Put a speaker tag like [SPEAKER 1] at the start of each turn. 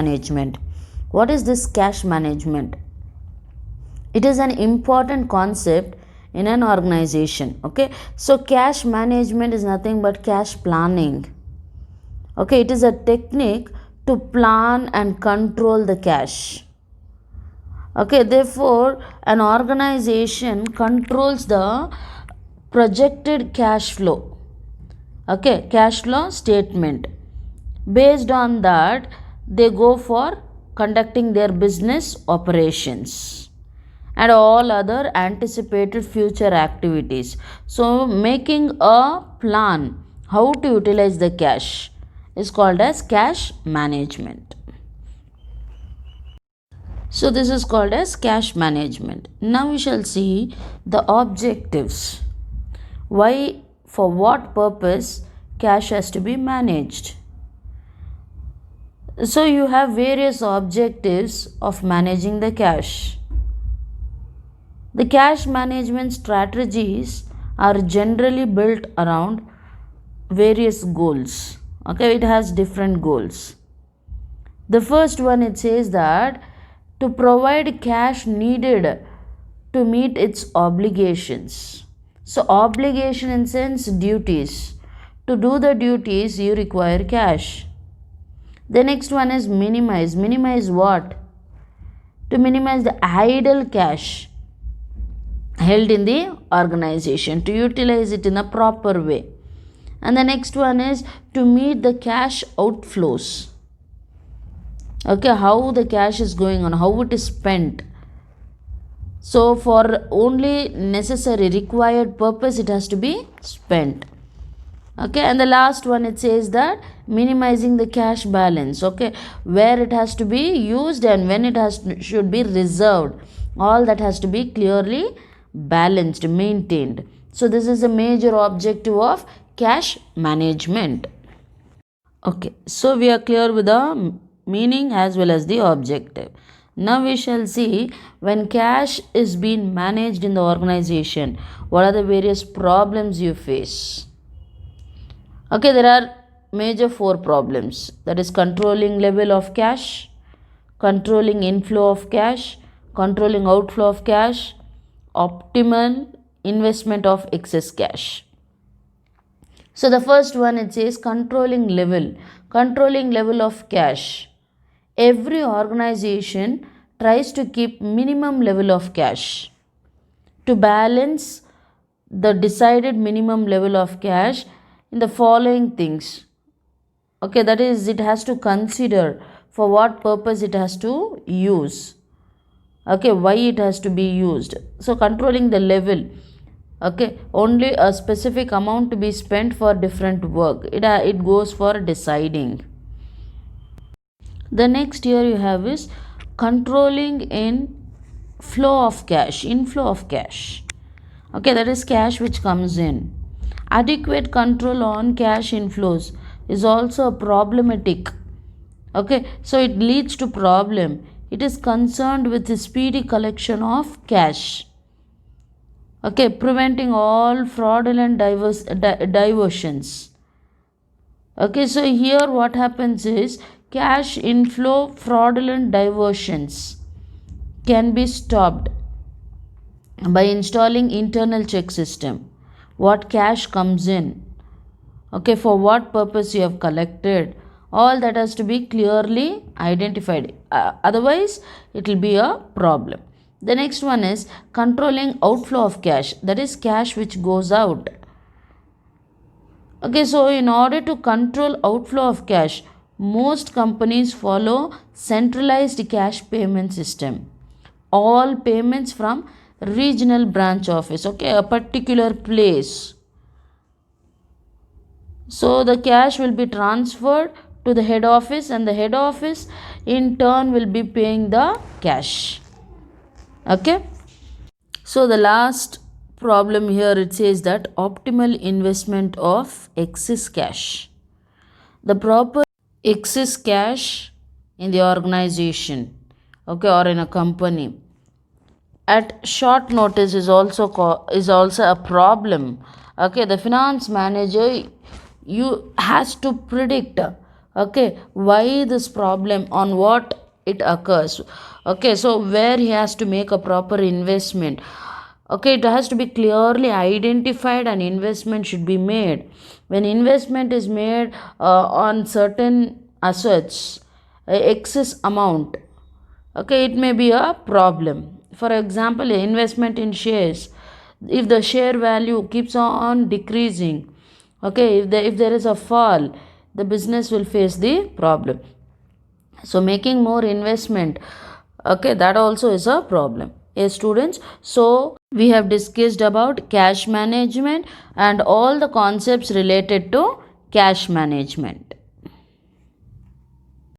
[SPEAKER 1] management. What is this cash management? It is an important concept in an organization. Okay, so cash management is nothing but cash planning. Okay, it is a technique to plan and control the cash. Okay, therefore an organization controls the projected cash flow. Okay, cash flow statement. Based on that, they go for conducting their business operations and all other anticipated future activities. So making a plan how to utilize the cash is called as cash management. So this is called as cash management. Now we shall see the objectives. Why, for what purpose cash has to be managed? So you have various objectives of managing the cash. The cash management strategies are generally built around various goals. Okay, it has different goals. The first one, it says that to provide cash needed to meet its obligations. So obligation in sense duties. To do the duties you require cash. The next one is minimize. Minimize what? To minimize the idle cash held in the organization, to utilize it in a proper way. And the next one is to meet the cash outflows. Okay, how the cash is going on, how it is spent. So for only necessary required purpose it has to be spent. Okay, and the last one, it says that minimizing the cash balance. Okay, where it has to be used and when it should be reserved, all that has to be clearly balanced, maintained. So this is a major objective of cash management. Okay, so we are clear with the meaning as well as the objective. Now we shall see, when cash is being managed in the organization, what are the various problems you face. Okay, there are major 4 problems. That is controlling level of cash, controlling inflow of cash, controlling outflow of cash, optimal investment of excess cash. So the first one, it says controlling level of cash. Every organization tries to keep minimum level of cash. To balance the decided minimum level of cash in the following things. Okay, that is, it has to consider for what purpose it has to use. Okay, why it has to be used. So controlling the level. Okay, only a specific amount to be spent for different work. It goes for deciding. The next here you have is controlling in flow of cash, inflow of cash. Okay, that is cash which comes in. Adequate control on cash inflows is also problematic. Okay, so it leads to problem. It is concerned with the speedy collection of cash. Okay, preventing all fraudulent diversions. Okay, so here what happens is, cash inflow fraudulent diversions can be stopped by installing internal check system. What cash comes in, okay, for what purpose you have collected, all that has to be clearly identified. Otherwise it will be a problem. The next one is controlling outflow of cash, that is cash which goes out. Okay, so in order to control outflow of cash, most companies follow centralized cash payment system. All payments from regional branch office, okay, a particular place. So the cash will be transferred to the head office and the head office in turn will be paying the cash. Okay, so the last problem here, it says that optimal investment of excess cash. The proper excess cash in the organization, okay, or in a company at short notice is also a problem. Okay, the finance manager has to predict Okay, why this problem, on what it occurs. Okay, so where he has to make a proper investment. Okay, it has to be clearly identified and investment should be made. When investment is made on certain assets, excess amount, okay, it may be a problem. For example, investment in shares, if the share value keeps on decreasing, okay, if there is a fall, the business will face the problem. So making more investment, okay, that also is a problem. Yes, students, so we have discussed about cash management and all the concepts related to cash management.